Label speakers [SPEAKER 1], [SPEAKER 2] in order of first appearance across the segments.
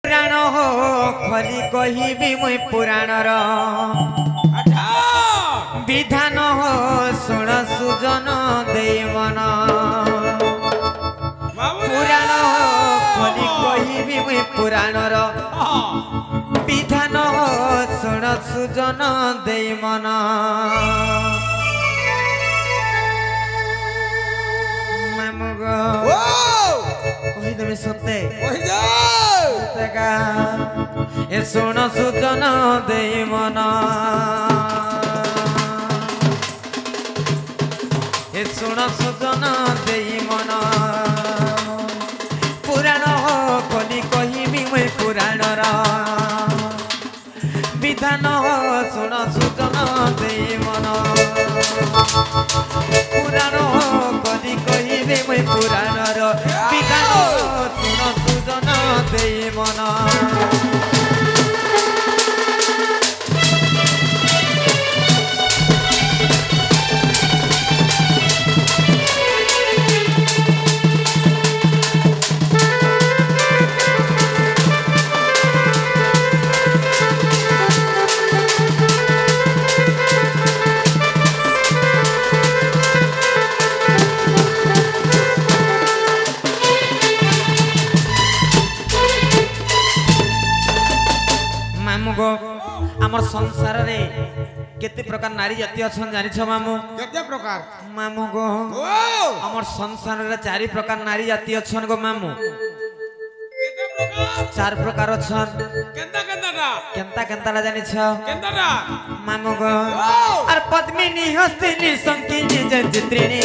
[SPEAKER 1] पुराण हो खली कहिबी मुई पुराणर विधान हो शुण सुजन दे मन पुराण हो खली कहिबी मुई पुराणर विधान हो शुण सुजन दे मन कहीदेवी सत्य ए शुण सुजन दे मन ए शुण सुजन दे मन पुराण हो कली कहिबी मुई पुराणर विधान हो शुण सुजन दे मन पुराण हो कली कहिबी मुई पुराणर विधान हो शुण सुजन दे मन आमर संसार रे केते प्रकार नारी जाति अछन जानि छ मामू
[SPEAKER 2] केते प्रकार
[SPEAKER 1] मामू गो आमर संसार रे चारि प्रकार नारी जाति अछन गो मामू
[SPEAKER 2] केते प्रकार
[SPEAKER 1] चार प्रकार अछन
[SPEAKER 2] केंता केंता
[SPEAKER 1] ला जानि छ
[SPEAKER 2] केंता
[SPEAKER 1] मामू गो आर पद्मिनी हस्तिनी संकीनी जंत्रिणी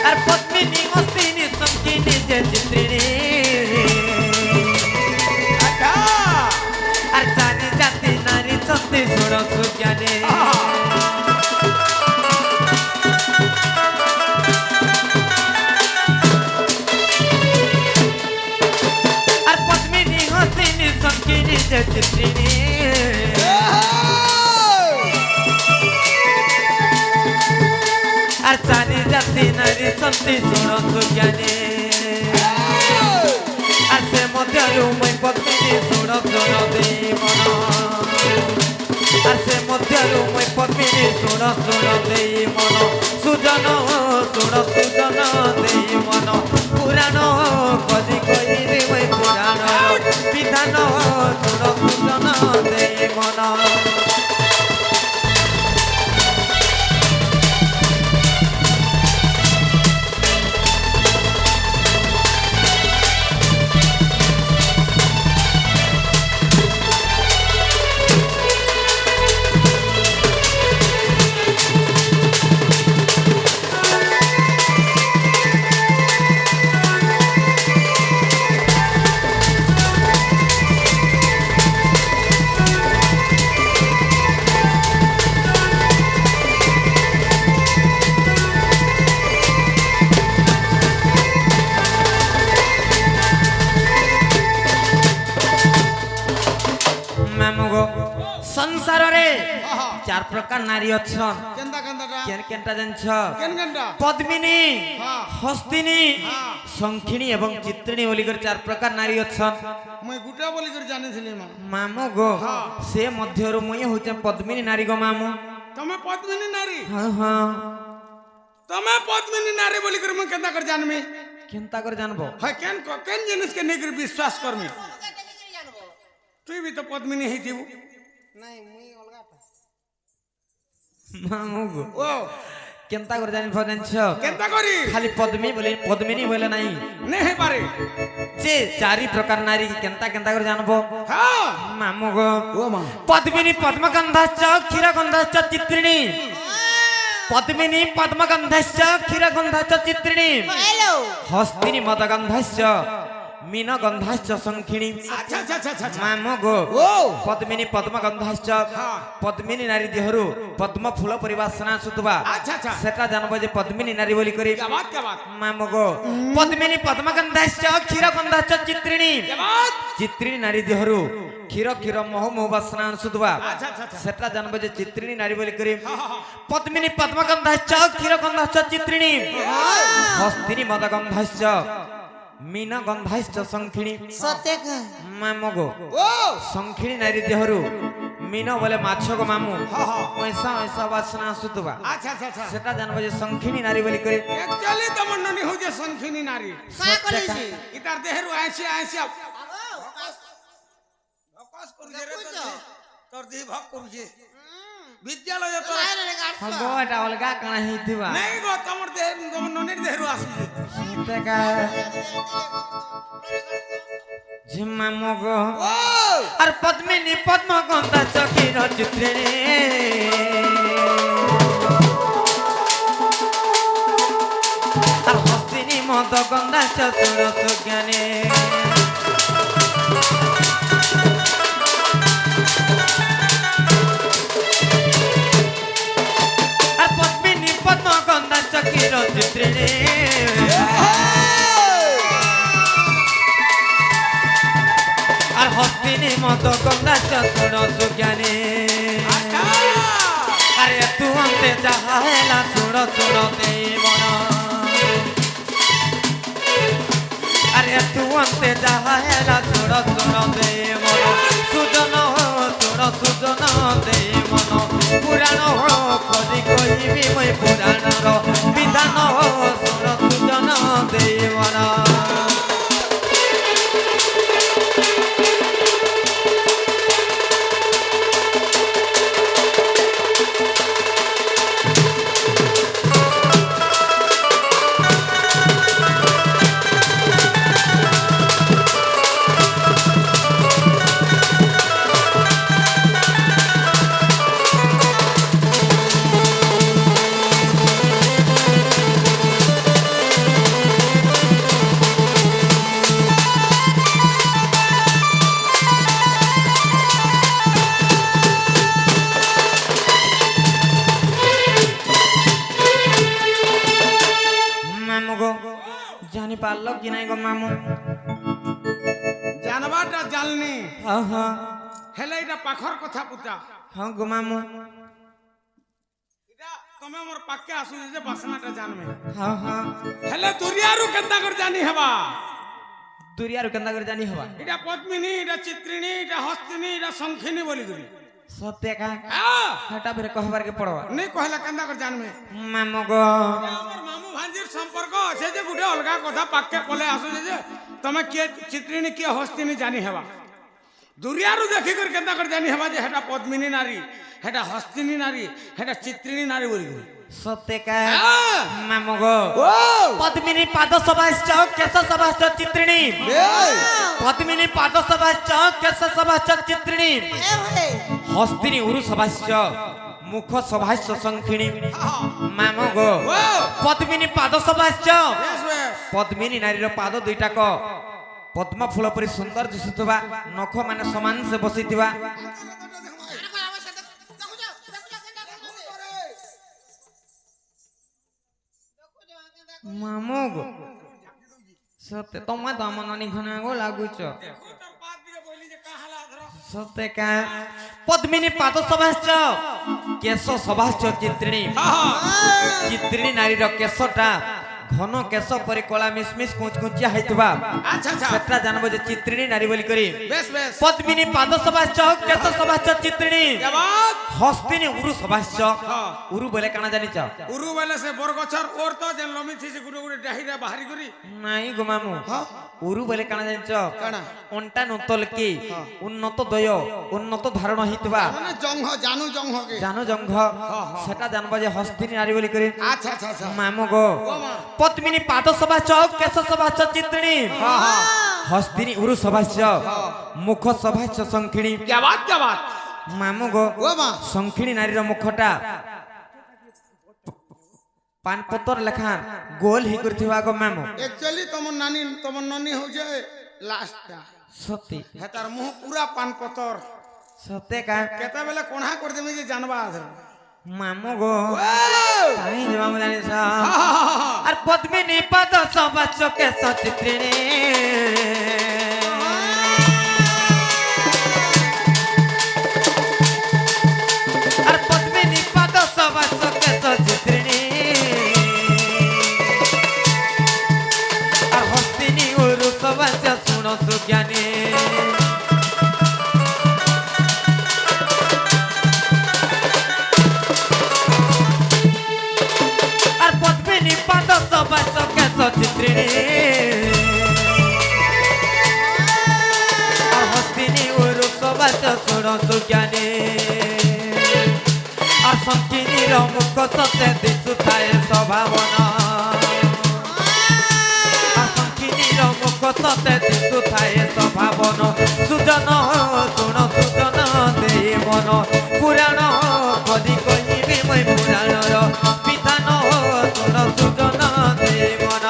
[SPEAKER 1] आर पद्मिनी हस्तिनी संकीनी जंत्रिणी सुण सुज्ञाने और पद्मिनी हस्तिनी संकीनी जंत्रिणी और चानी जाति नारी संति सुण सुज्ञाने और से मध्यरु मैं पद्मिनी सुण सुण दे मन आसे मध्यरु मैं पद्मिनी शुण शुण दे मन सुजन शुण सुजन दे मन पुराण कदी कहिबी मैं पुराण विधान शुण सुजन दे मन संसार रे चार प्रकार नारी अछन केन केनटा जानछ पद्मिनी हस्तिनी संखिणी एवं चित्रिणी बोली कर चार प्रकार नारी अछन
[SPEAKER 2] मैं गुटा बोली कर जाने थिली
[SPEAKER 1] मामू गो से मध्यरु मुई होचे पद्मिनी नारी गो मामू
[SPEAKER 2] तमे पद्मिनी नारी
[SPEAKER 1] हां हां
[SPEAKER 2] तमे पद्मिनी नारी बोली कर मैं केनता कर जानमी
[SPEAKER 1] केनता कर जानबो
[SPEAKER 2] हां केन जिनिस के नेकर विश्वास करमी तू भी तो पद्मिनी ही थीबू
[SPEAKER 3] नहीं मुई अलगा था
[SPEAKER 1] मामू गो
[SPEAKER 2] ओ
[SPEAKER 1] केनता कर जानि फरनछ
[SPEAKER 2] केनता करी
[SPEAKER 1] खाली पद्मिनी बोले नहीं
[SPEAKER 2] नहीं पारे
[SPEAKER 1] जे चारि प्रकार नारी केनता केनता कर जानबो
[SPEAKER 2] हां
[SPEAKER 1] मामू गो
[SPEAKER 2] ओ मा
[SPEAKER 1] पद्मिनी पद्मगंधाश्च क्षीरगंधाश्च चित्रिणी पद्मिनी पद्मगंधाश्च क्षीरगंधाश्च चित्रिणी
[SPEAKER 3] हेलो
[SPEAKER 1] हस्तिनी मदगंधाश्च मीनगंधाश्च संखिणी
[SPEAKER 2] अच्छा अच्छा अच्छा अच्छा
[SPEAKER 1] मामू गो
[SPEAKER 2] ओ
[SPEAKER 1] पद्मिनी पद्मगंधाश्च पद्मिनी नारी देहरु पद्म फूल परिवासना सुतबा
[SPEAKER 2] अच्छा अच्छा
[SPEAKER 1] सेटा जानबो जे पद्मिनी नारी बोली करी
[SPEAKER 2] क्या बात
[SPEAKER 1] मामू गो पद्मिनी पद्मगंधाश्च क्षीरगंधाश्च चित्रिणी
[SPEAKER 2] क्या बात
[SPEAKER 1] चित्रिणी नारी देहरु ক্ষীর ক্ষীর মোহ মোহ বাসনা সুদবা
[SPEAKER 2] আচ্ছা আচ্ছা আচ্ছা
[SPEAKER 1] সেটা জানবো যে চিত্রিণী নারী বলি করি পদ্মিনী পদ্মগন্ধাশ্চ ক্ষীরগন্ধাশ্চ চিত্রিণী হস্তিনী মদগন্ধাশ্চ মীন গন্ধাশ্চ শঙ্খিনী
[SPEAKER 3] সত্যি কয়
[SPEAKER 1] মামগো
[SPEAKER 2] ও
[SPEAKER 1] শঙ্খিনী নারী দেহরু মীন বলে মাছ গো মামু
[SPEAKER 2] হ্যাঁ হ্যাঁ
[SPEAKER 1] ঐসা ঐসা বাসনা সুদবা
[SPEAKER 2] আচ্ছা আচ্ছা আচ্ছা
[SPEAKER 1] সেটা জানবো যে শঙ্খিনী নারী বলি করি
[SPEAKER 2] একচুয়ালি তোমার ননি হচ্ছে শঙ্খিনী নারী
[SPEAKER 3] কা কলিছি
[SPEAKER 2] ইতার দেহের আইসি আইসি ভকাস করুছে রে তোর দেহ ভক করুছে বিদ্যালয় তোর
[SPEAKER 1] হগো এটা অলগা কানা হইতিবা
[SPEAKER 2] নাই গো তোমার দেহ তোমার ননির দেহরু আসুছে
[SPEAKER 1] সেটা ঝি মামগো
[SPEAKER 2] ও
[SPEAKER 1] আর পদ্মিনী পদ্মগন্ধাশ্চ ক্ষীর চিত্রিণী আর হস্তিনী মদগন্ধাশ্চ ষোড়শ জ্ঞানী আর পদ্মিনী পদ্মগন্ধাশ্চ ক্ষীর চিত্রিণী আর হস্তিনী মদগন্ধাশ্চ ষোড়শ জ্ঞানী
[SPEAKER 2] আচ্ছা
[SPEAKER 1] আরে তু অন্তে যাহা হেলা শুণ শুণ দেই মন আরে তু অন্তে যাহা হেলা শুণ শুণ দেই মন সুজন শুণ সুজন দেই মন পুরাণ খোঁজি কইবি মই পুরাণর বিধান শুণ সুজন দেই মন মামু গো জানি পারলো কি নাই গো মামু
[SPEAKER 2] জানবাটা জাননি
[SPEAKER 1] হ্যাঁ হ্যাঁ
[SPEAKER 2] হেলে এটা পাখর কথা পুতা
[SPEAKER 1] হ্যাঁ গো মামু
[SPEAKER 2] এটা তুমি আমার পাকে আসুছে যে বাসনাটা জানবে
[SPEAKER 1] হ্যাঁ হ্যাঁ
[SPEAKER 2] হেলে দুরিয়ারু কেনতা করে জানি হেবা
[SPEAKER 1] দুরিয়ারু কেন্দা করে জানি হবা
[SPEAKER 2] এটা পদ্মিনী এটা চিত্রিণী এটা হস্তিনী এটা শঙ্খিনী বলি করি
[SPEAKER 1] সত্যি কা
[SPEAKER 2] হ্যাঁ
[SPEAKER 1] হেটা ফের কহবার কে পড়বা
[SPEAKER 2] নেই কহলা কেনতা করে জানবে
[SPEAKER 1] মামু গো
[SPEAKER 2] আমার মামু ভাঞ্জির সম্পর্ক আছে যে গুটে অলগা কথা পাকে কলে আসুছে যে তুমি কে চিত্রিণী কে হস্তিনী জানি হেবা দুরিয়ারু দেখি করে কেনতা করে জানি হেবা যে হেটা পদ্মিনী নারী হেটা হস্তিনী নারী হেটা চিত্রিণী নারী বলি করি
[SPEAKER 1] সত্যি কা
[SPEAKER 2] হ্যাঁ।
[SPEAKER 1] মামু গো
[SPEAKER 2] ও
[SPEAKER 1] পদ্মিনী পাদ সভাশ্চ কেশ সভাশ্চ চিত্রিণী পদ্মিনী পাদ সভাশ্চ কেশ সভাশ্চ চিত্রিণী
[SPEAKER 3] এ ভাই
[SPEAKER 1] হস্তিনী উরু সভাশ্চ মুখ সভাশ্চ শঙ্খিনী মামু গো
[SPEAKER 2] ও
[SPEAKER 1] পদ্মিনী পাদ সভাশ্চ
[SPEAKER 2] বেশ বেশ
[SPEAKER 1] পদ্মিনী নারীর পাদ দুইটাক পদ্ম ফুল পরি সুন্দর দিশুথিবা নখ মানে সমান সে বসিথিবা মামু গো সত্যি তোমার তো আমার নানি ঘনে গো লাগুছ সত্যি কা পদ্মিনী পাদ সভাশ্চ কেশ সভাশ্চ চিত্রিণী চিত্রিণী নারীর কেশটা ঘন কেশ পরি কলা মিশমিশ কুচকুচিয়া হইতবা
[SPEAKER 2] আচ্ছা আচ্ছা
[SPEAKER 1] সেটা জানবো যে চিত্রিণী নারী বলি করি
[SPEAKER 2] বেশ বেশ
[SPEAKER 1] পদ্মিনী পাদ সভাশ্চ কেশ সভাশ্চ চিত্রিণী
[SPEAKER 2] এবার
[SPEAKER 1] হস্তিনী উরু সভাশ্চ
[SPEAKER 2] হ্যাঁ।
[SPEAKER 1] উরু বলে কানা জানিছ
[SPEAKER 2] উরু বেলে সে বরগছর ওর তো যেন লমি থিছে গুড়ে গুড়ে ডাহিরে বাহারি করি
[SPEAKER 1] নাই গো মামু
[SPEAKER 2] হ্যাঁ
[SPEAKER 1] উরু বলে কানা জানিছ
[SPEAKER 2] কানা?
[SPEAKER 1] অন্টা নতল কি উন্নত দয় উন্নত ধারণ হইতবা
[SPEAKER 2] মানে জংহ জানু জংহকে
[SPEAKER 1] জানো জংঘ সেটা জানবা যে হস্তিনী নারী বলি করি
[SPEAKER 2] আচ্ছা আচ্ছা আচ্ছা
[SPEAKER 1] মামু গো
[SPEAKER 2] ও মা
[SPEAKER 1] পদ্মিনী পাদ সভাশ্চ কেশ সভাশ্চ চিত্রিণী
[SPEAKER 2] হ্যাঁ হ্যাঁ
[SPEAKER 1] হস্তিনী উরু সভাশ্চ মুখ সভাশ্চ শঙ্খিনী
[SPEAKER 2] क्या बात
[SPEAKER 1] মামু গো
[SPEAKER 2] ও মা
[SPEAKER 1] শঙ্খিনী নারীর মুখটা পান পতর লেখান গোল হি করথিবা গো মামু
[SPEAKER 2] एक्चुअली तमन नानी हो जाए लास्ट
[SPEAKER 1] সত্যি
[SPEAKER 2] है तार मुंह पूरा पान पतर
[SPEAKER 1] সত্যি কা
[SPEAKER 2] केता बेले कोणा कर देबे जे जानबा आधर
[SPEAKER 1] মামু গো
[SPEAKER 2] ओ
[SPEAKER 1] তাই যে মামু জানিস আর পদ্মিনী পাদ সভাশ্চ কেশ চিত্রিণী বাস কেশ চিত্রিণী আর হস্তিনী রূপ বাস শুণ সুজ্ঞানী আর শঙ্কিনীর মুখ সতে দিশুথায় স্বভাবনা আর শঙ্কিনীর মুখ সতে দিশুথায় স্বভাবন সুজন শুণ সুজন দেই মন পুরাণ কদি কহিবি মই পুরাণর বিধান শুণ সুজন দেই মন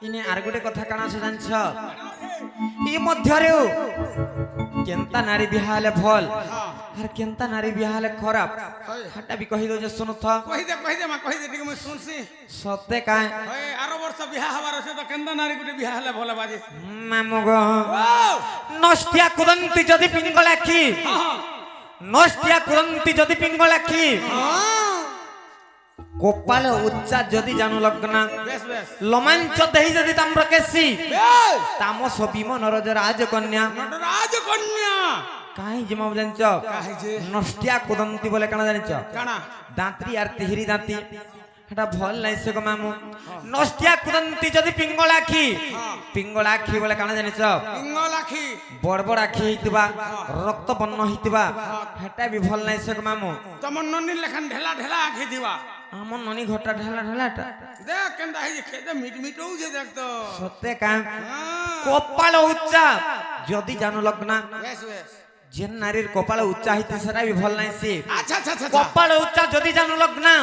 [SPEAKER 1] ইনে আর গোটে কথা কাଣା আছে জানছ ই মধ্যরেও কেনতা নারী বিহা হলে ভল আর কেনতা নারী বিহা হলে খারাপ হাটা বি কহি দে শুনো থ
[SPEAKER 2] কহি দে মা কহি দে ঠিক মই শুনছি
[SPEAKER 1] সতে কায়
[SPEAKER 2] ওই 12 বর্ষ বিয়া হবার আছে তো কেন্দা নারী গুটে বিয়া হলে ভলে বাজে
[SPEAKER 1] মামুগ নষ্টিয়া কুদন্তি যদি পিঙ্গলাখি নষ্টিয়া কুদন্তি যদি পিঙ্গলাখি গোপাল উচ্চা যদি জানু লগ্না
[SPEAKER 2] বেশ বেশ
[SPEAKER 1] লমাঞ্চ দেহি যদি তাম্র কেসি
[SPEAKER 2] বেশ
[SPEAKER 1] তামস বিমন রজ রাজকন্যা
[SPEAKER 2] রাজকন্যা
[SPEAKER 1] কাই জিমাব জানছ
[SPEAKER 2] কাহি যে
[SPEAKER 1] নষ্টিয়া কুদন্তি বলে কানা জানিছ
[SPEAKER 2] কানা
[SPEAKER 1] দাঁতরি আর তিহিরি দাঁতি এটা ভাল নাই সে গো মামু নষ্টিয়া কুদন্তি যদি পিঙ্গলাখি পিঙ্গলাখি বলে কানা জানিছ
[SPEAKER 2] পিঙ্গলাখি
[SPEAKER 1] বড় বড় আখি হইতিবা রক্ত বর্ণ হইতিবা হেটা বি ভাল নাই সে গো মামু
[SPEAKER 2] তোমার ননি লেখান ঢেলা ঢেলা আখি দিবা
[SPEAKER 1] আমার ননি ঘটা ঢেলা ঢেলাটা
[SPEAKER 2] দেখ কেন্দা হই যে খেতে মিট মিটও যে দেখ তো
[SPEAKER 1] সত্যি কাম কপাল উচ্চা যদি জানু লগ্না
[SPEAKER 2] বেশ বেশ
[SPEAKER 1] যে নারীর কপাল উচ্চা হইতে সেটা বি ভাল নাই সে
[SPEAKER 2] আচ্ছা আচ্ছা আচ্ছা
[SPEAKER 1] কপাল উচ্চা যদি জানু লগ্না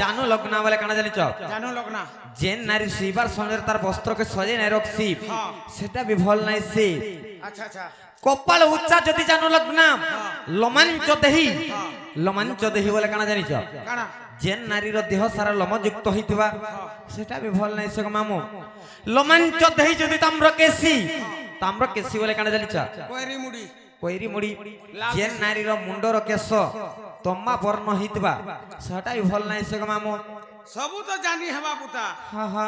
[SPEAKER 1] জানু লগ্না বলে কানা জানিছ
[SPEAKER 2] জানো লোক না
[SPEAKER 1] যে নারী শুইবার সময় তার বস্ত্রকে সজে নাই রক্ষি সেটা বি ভাল নাই সে
[SPEAKER 2] আচ্ছা আচ্ছা
[SPEAKER 1] কপাল উচ্চা যদি জানু লগ্না লমাঞ্চ দেহি বলে কানা জানিছ
[SPEAKER 2] কানা
[SPEAKER 1] যে নারীর দেহ সারা লমযুক্ত হইতিবা সেটা বি ভাল নাই সে মামু লমাঞ্চ দেহি যদি তাম্র কেসি বলে কানা জানিছ
[SPEAKER 2] কইরি মুড়ি
[SPEAKER 1] কৈরি মুড়ি যে নারীর মুন্ডর কেশ তম্মা বর্ণ হইতিবা সেটা বি ভাল নাই সে মামু
[SPEAKER 2] সবু তো জানি হেবা পুতা
[SPEAKER 1] হা হা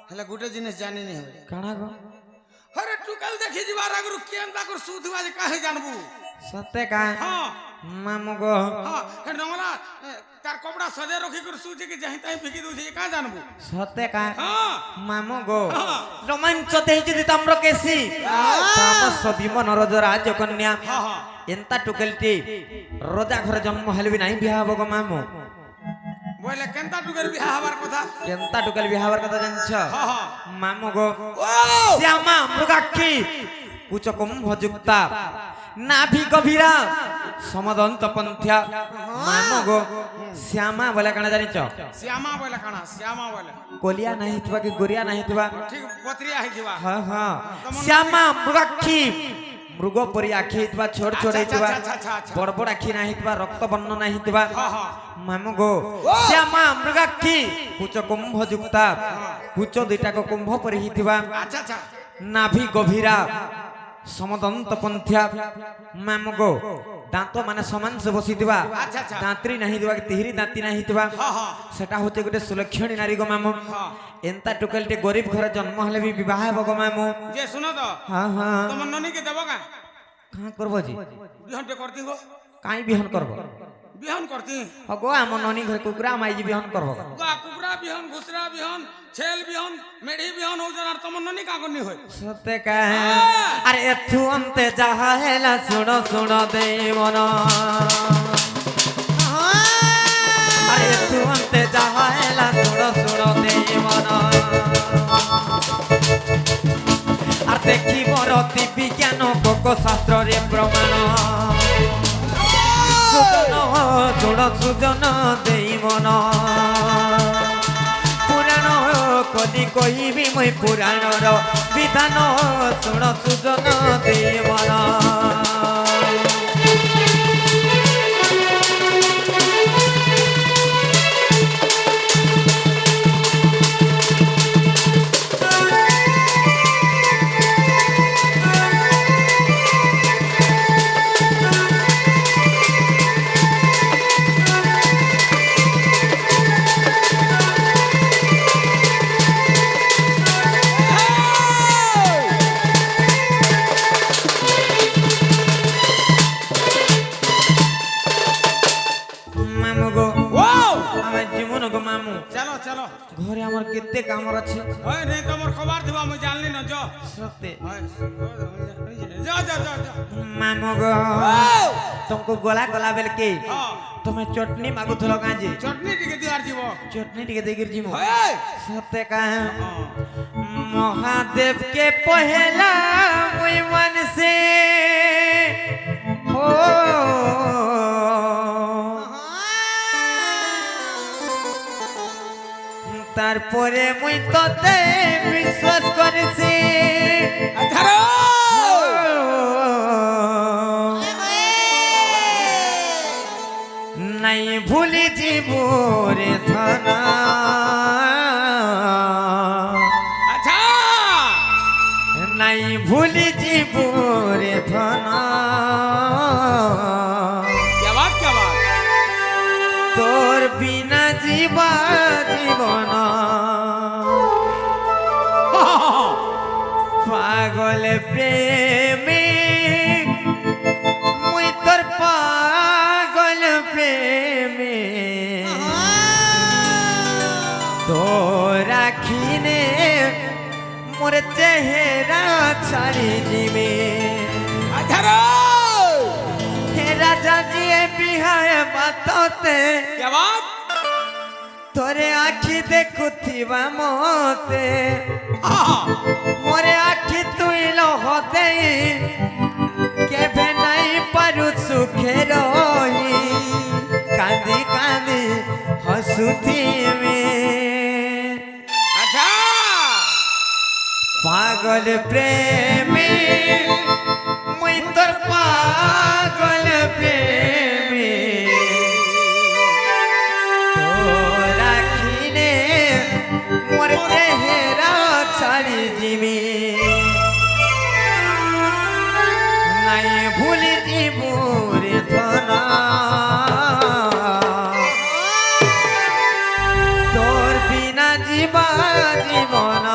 [SPEAKER 2] হেলে গুটে জিনিস জানি নি হবে
[SPEAKER 1] কানা গো
[SPEAKER 2] আরে টুকাল দেখি যাবার আগরু কেনতা কর সুধবা যে কাহে জানবু
[SPEAKER 1] সতে কা
[SPEAKER 2] হ্যাঁ
[SPEAKER 1] মামু গো
[SPEAKER 2] হ্যাঁ হে নংলা তার কপড়া সজে রখি করে সুচে কি যাই তাই ফিকি দউছে কা জানবু
[SPEAKER 1] সতে কা
[SPEAKER 2] হ্যাঁ
[SPEAKER 1] মামু গো রোমাঞ্চ দেহি যদি তাম্র কেসি তামস বিমন রজ রাজকন্যা
[SPEAKER 2] হ্যাঁ হ্যাঁ
[SPEAKER 1] এন্তা টুকেলটি রোজা ঘরে জন্ম হলে বি নাই বিয়া হব গো মামু
[SPEAKER 2] বলে কেনতা টুকের বিয়া হবার কথা
[SPEAKER 1] কেন্তা টুকেল বিয়া হবার কথা জানছ
[SPEAKER 2] হ্যাঁ হ্যাঁ
[SPEAKER 1] মামু গো
[SPEAKER 2] ও
[SPEAKER 1] শ্যামা মৃগাক্ষী কুচ কুম্ভ যুক্তা নাভি গভীরা সমদন্ত পন্থা মামু গো শ্যামা বলে কানা জানিছ
[SPEAKER 2] শ্যামা বলে কানা শ্যামা বলে
[SPEAKER 1] কলিয়া নাহি থিবা কি গরিয়া নাহি থিবা
[SPEAKER 2] ঠিক পত্রিয়া হইছিবা
[SPEAKER 1] হ্যাঁ হ্যাঁ শ্যামা মৃগাক্ষী মৃগ পরি আখি হইতিবা ছোট ছোট হইতিবা বড় বড় আখি না হইতিবা রক্ত বর্ণ না হইতিবা মামু গো শ্যামা মৃগাক্ষী কুচ কুম্ভ যুক্তা কুচ দুইটাক কুম্ভ পরি হইতিবা
[SPEAKER 2] আচ্ছা আচ্ছা
[SPEAKER 1] নাভি গভীরা সমদন্ত পন্থা মামু গো দাঁত মানে সমান সে বসিতিবা
[SPEAKER 2] আচ্ছা আচ্ছা
[SPEAKER 1] দাঁতরি নাহি দিবা তিহিরি দাঁতি নাহি দিবা সেটা হচ্ছে গোটে সুলক্ষণী নারী গো মামু এন্তা টুকেলটি গরিব ঘরে জন্ম হলে বি বিবাহ হব গো মামু
[SPEAKER 2] যে শুনো তো
[SPEAKER 1] হ্যাঁ হ্যাঁ
[SPEAKER 2] তোমার ননি কে দেব কা
[SPEAKER 1] কাঁ করব জি
[SPEAKER 2] বিহনতে করতি গো
[SPEAKER 1] কাই বিহন করব
[SPEAKER 2] বিহন করতি
[SPEAKER 1] হগো আম ননি ঘরে কুকুরা মাইজি বিহন করব
[SPEAKER 2] গা কুকুরা বিহন ঘুসরা বিহন ছেল বিহন মেঢি বিহন হউজন আর তোমার ননি কা করনি হই
[SPEAKER 1] সতে কাহে আরে এথু অন্তে যাহা হেলা শুনো শুনো দেই মন আরে এথু অন্তে যাহা হেলা শুনো শুনো দেই মন আর দেখি মরতি বিজ্ঞান কোক শাস্ত্রে প্রমাণ সুজন ছোড় সুজন দেই মন পুরাণ কদি কহিবি মই পুরাণর বিধান শুণ সুজন দেই মন মামু গো
[SPEAKER 2] ও
[SPEAKER 1] আমি জীবন গো মামু
[SPEAKER 2] চলো চলো
[SPEAKER 1] ঘরে আমার কেতে কামর আছে
[SPEAKER 2] ওই নেই তোমার খবর দিব আমি জানলি না যা
[SPEAKER 1] সত্যি
[SPEAKER 2] যা যা যা যা
[SPEAKER 1] মামু গো
[SPEAKER 2] ও
[SPEAKER 1] तुमको गोला गोला बेल के
[SPEAKER 2] হ্যাঁ
[SPEAKER 1] तुम्हें चटनी मागु थलो गांजे
[SPEAKER 2] চটনি টিকে দিয়ার দিব
[SPEAKER 1] चटनी टिके देगिर जीमो
[SPEAKER 2] ওই
[SPEAKER 1] सत्य का महादेव के पहला मुई मन से हो তারপরে মুই তোতে বিশ্বাস করেছি
[SPEAKER 2] ধরো
[SPEAKER 1] নাই ভুলি জীবরে থানা
[SPEAKER 2] আচ্ছা
[SPEAKER 1] নাই ভুলি জীবরে থানা
[SPEAKER 2] क्या बात
[SPEAKER 1] তোর বিনা জীবা জীবন পাগল প্রেমী মুই তোর পাগল প্রেমী তোর আখিনে মোর চেহারা ছাড়ি দিবে
[SPEAKER 2] ধরো
[SPEAKER 1] হে রাজা জিয়ে বিহায় বাততে
[SPEAKER 2] क्या बात
[SPEAKER 1] তোরে আখি দেখুথিবা মতে মোরে আখি তুই লহতে কেবে নাই পারু সুখে রহি কাঁদি কাঁদি হসুথিবে
[SPEAKER 2] अच्छा
[SPEAKER 1] পাগল প্রেমী মুই তোর পাগল প্রেমী তোর আখিনে মোর চেহারা ছাড়ি দিবি নাই ভুলি জীবরে ধনা তোর বিনা জীবা জীবন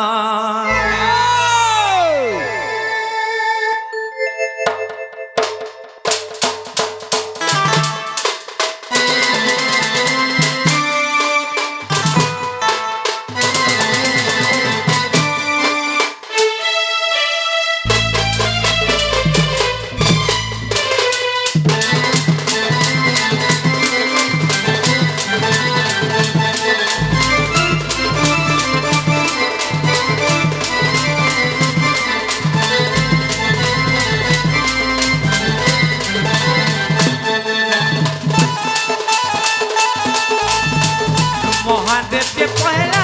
[SPEAKER 1] महादेव के पहला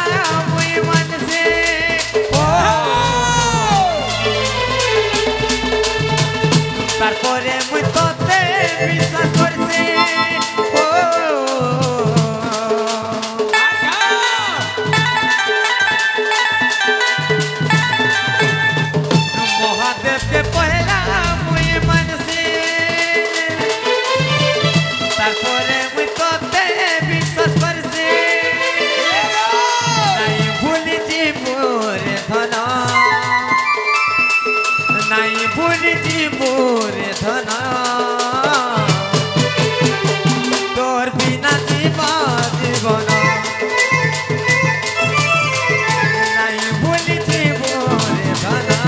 [SPEAKER 1] मुई मन से ओ তারপরে মুই তোতে বিশ্বাস করছি ও महादेव के पहला मुई मन से তারপরে মুই তোতে বিশ্বাস করছি নাই ভুলি জীবরে ধনা নাই ভুলি জীবরে ধনা তোর বিনা জীবা জীবন নাই ভুলি জীবরে ধনা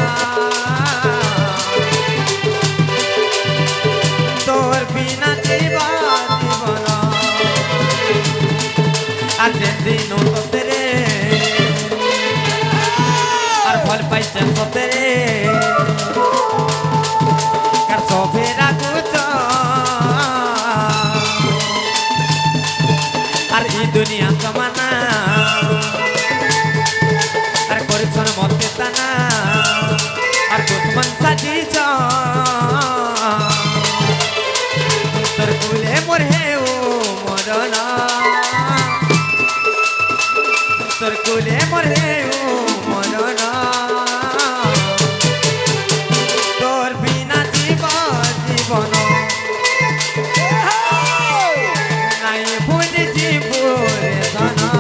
[SPEAKER 1] তোর বিনা জীবা জীবন আর যেদিন তোতে রে আর ফল পাইছে তোতে রে কার সবে রাখুছ আর এই দুনিয়া জমানা আর করছন মতে তানা আর দুশ্মন সাজিছ তোর কুলে মোর হে ও মরনা তোর কুলে মোর হে ও মরনা তোর বিনা জীবা জীবন নাই ভুলি জীবরে ধনা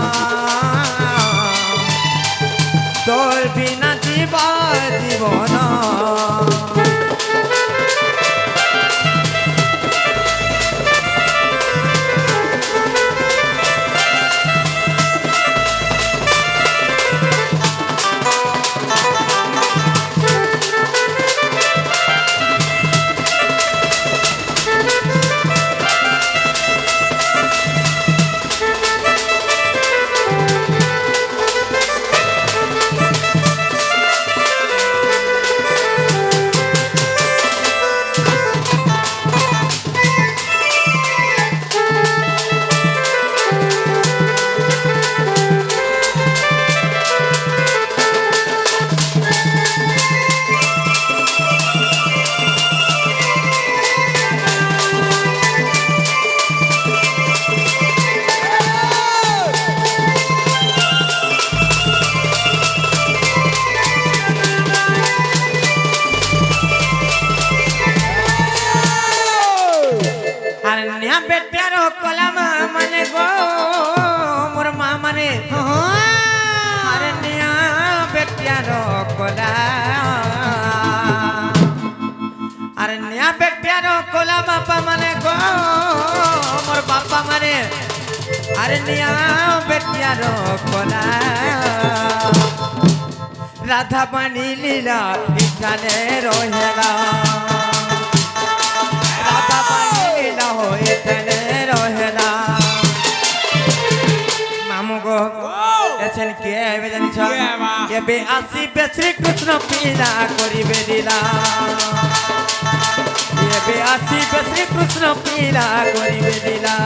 [SPEAKER 1] বাপা মানে আরে নিয়া বেটিয়ার কোলা রাধা পানি লীলা ইখানে রহেলা রাধা পানি লীলা হইতেনে রহেলা মামু গো এছেন কে এবে জানিছ
[SPEAKER 2] কে বা?
[SPEAKER 1] এবে আসিবে শ্রীকৃষ্ণ পীড়া করিবে লীলা এবে আসিবে শ্রীকৃষ্ণ পীড়া করিবে লীলা